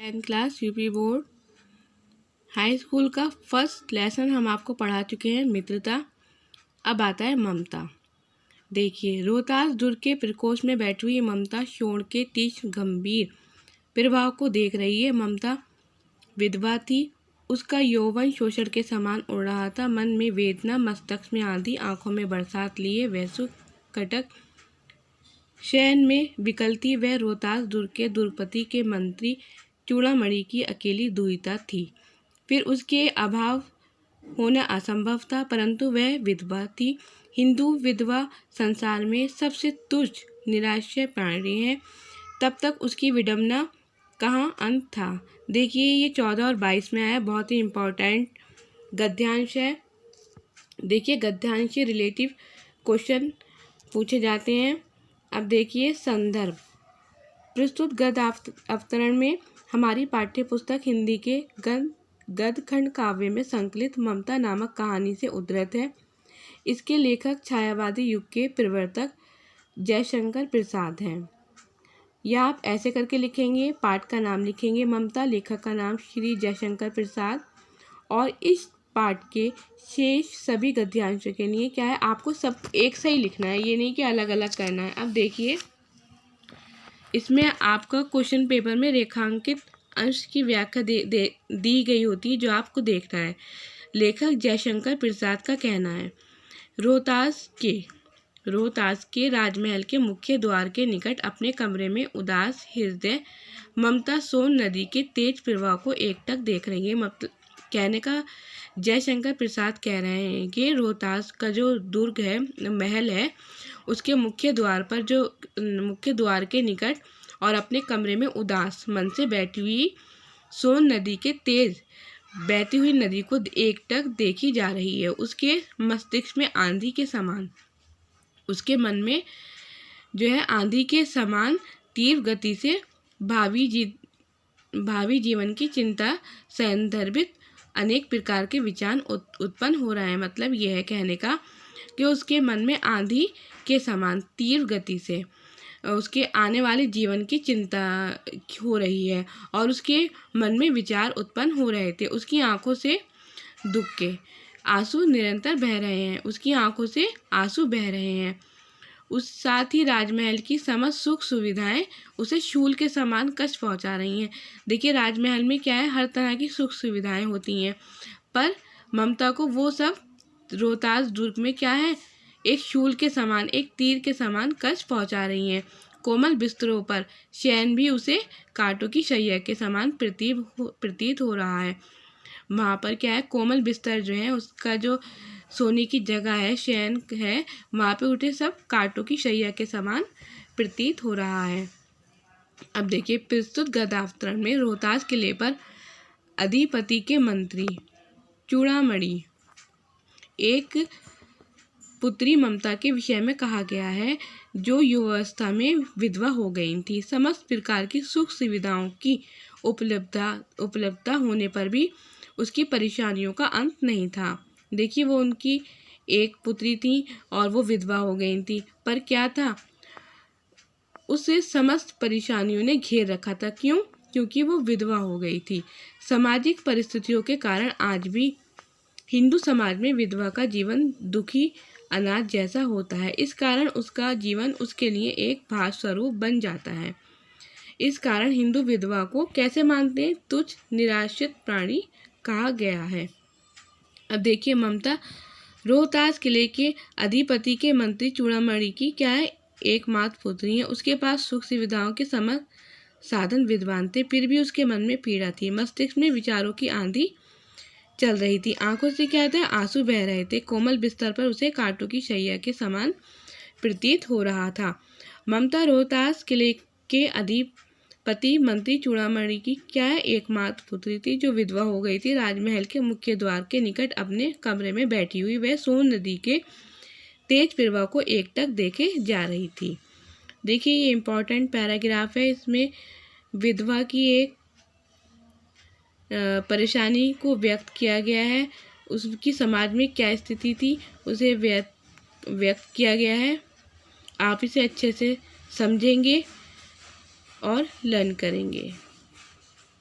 10th class UP board high school का first lesson हम आपको पढ़ा चुके हैं मित्रता। अब आता है ममता। देखिए, रोहतास दुर्ग के प्रकोष्ठ में बैठी हुई ममता शोण के तीक्ष्ण गंभीर प्रभाव को देख रही है। ममता विधवा थी, उसका यौवन शोषण के समान उड़ रहा था। मन में वेदना, मस्तक में आंधी, आंखों में बरसात लिए वैसु कटक शयन में विकलती। वह रोहतास दुर्ग के दुर्गपति के मंत्री चूड़ामणि की अकेली दुहिता थी। फिर उसके अभाव होना असंभव था, परंतु वह विधवा थी। हिंदू विधवा संसार में सबसे तुच्छ निराश्रय प्राणी है। तब तक उसकी विडंबना कहाँ अंत था। देखिए, ये 14 और 22 में आया, बहुत ही इम्पोर्टेंट गद्यांश है। देखिए, गद्यांश से रिलेटिव क्वेश्चन पूछे जाते हैं। अब देखिए संदर्भ। प्रस्तुत गद्य अवतरण में हमारी पाठ्य पुस्तक हिंदी के गद्यखंड काव्य में संकलित ममता नामक कहानी से उद्धृत है। इसके लेखक छायावादी युग के प्रवर्तक जयशंकर प्रसाद हैं। या आप ऐसे करके लिखेंगे, पाठ का नाम लिखेंगे ममता, लेखक का नाम श्री जयशंकर प्रसाद, और इस पाठ के शेष सभी गद्यांशों के लिए क्या है, आपको सब एक सही लिखना है, ये नहीं कि अलग अलग करना है। अब देखिए, इसमें आपका क्वेश्चन पेपर में रेखांकित अंश की व्याख्या दी गई होती है, जो आपको देखना है। लेखक जयशंकर प्रसाद का कहना है, रोहतास के राजमहल के मुख्य द्वार के निकट अपने कमरे में उदास हृदय ममता सोन नदी के तेज प्रवाह को एकटक देख रही है। मतलब कहने का जयशंकर प्रसाद कह रहे हैं कि रोहतास का जो दुर्ग है, महल है, उसके मुख्य द्वार के निकट और अपने कमरे में उदास मन से बैठी हुई सोन नदी के तेज बहती हुई नदी को एकटक देखी जा रही है। उसके मस्तिष्क में आंधी के समान, उसके मन में जो है आंधी के समान तीव्र गति से भावी जीवन की चिंता संदर्भित अनेक प्रकार के विचार उत्पन्न हो रहे हैं। मतलब यह है कहने का कि उसके मन में आंधी के समान तीव्र गति से उसके आने वाले जीवन की चिंता हो रही है और उसके मन में विचार उत्पन्न हो रहे थे। उसकी आंखों से दुख के आंसू निरंतर बह रहे हैं, उसकी आंखों से आंसू बह रहे हैं। उस साथ ही राजमहल की समस्त सुख सुविधाएं उसे शूल के समान कष्ट पहुंचा रही हैं। देखिए, राजमहल में क्या है, हर तरह की सुख सुविधाएं होती हैं, पर ममता को वो सब रोहतास दुर्ग में क्या है, एक शूल के समान, एक तीर के समान कष्ट पहुंचा रही हैं। कोमल बिस्तरों पर शयन भी उसे कांटों की शैया के समान प्रतीत हो रहा है। वहाँ पर क्या है, कोमल बिस्तर जो है, उसका जो सोने की जगह है, शयन है, वहाँ पे उठे सब कांटों की शैया के समान प्रतीत हो रहा है। अब देखिए, प्रस्तुत गद्यावतरण में रोहतास किले पर अधिपति के मंत्री चूड़ामणि एक पुत्री ममता के विषय में कहा गया है, जो युवावस्था में विधवा हो गई थी। समस्त प्रकार की सुख सुविधाओं की उपलब्धता होने पर भी उसकी परेशानियों का अंत नहीं था। देखिए, वो उनकी एक पुत्री थी और वो विधवा हो गई थी, पर क्या था, उसे समस्त परेशानियों ने घेर रखा था। क्यों? क्योंकि वो विधवा हो गई थी। सामाजिक परिस्थितियों के कारण आज भी हिंदू समाज में विधवा का जीवन दुखी अनाथ जैसा होता है। इस कारण उसका जीवन उसके लिए एक भार स्वरूप बन जाता है। इस कारण हिंदू विधवा को कैसे मानते हैं? तुच्छ निराश्रित प्राणी कहा गया है। अब देखिए, ममता रोहतास किले के अधिपति के मंत्री चूड़ामणि की क्या है, एकमात्र पुत्री है। उसके पास सुख सुविधाओं के समस्त साधन विद्वान थे, फिर भी उसके मन में पीड़ा थी। मस्तिष्क में विचारों की आंधी चल रही थी, आंखों से क्या थे, आंसू बह रहे थे। कोमल बिस्तर पर उसे कांटों की शैया के समान प्रतीत हो रहा था। ममता रोहतास किले के अधिपति मंत्री चूड़ामणि की क्या है, एकमात्र पुत्री थी, जो विधवा हो गई थी। राजमहल के मुख्य द्वार के निकट अपने कमरे में बैठी हुई वह सोन नदी के तेज प्रवाह को एकटक देखे जा रही थी। देखिए, ये इम्पोर्टेंट पैराग्राफ है। इसमें विधवा की एक परेशानी को व्यक्त किया गया है, उसकी समाज में क्या स्थिति थी उसे व्यक्त किया गया है। आप इसे अच्छे से समझेंगे और लर्न करेंगे।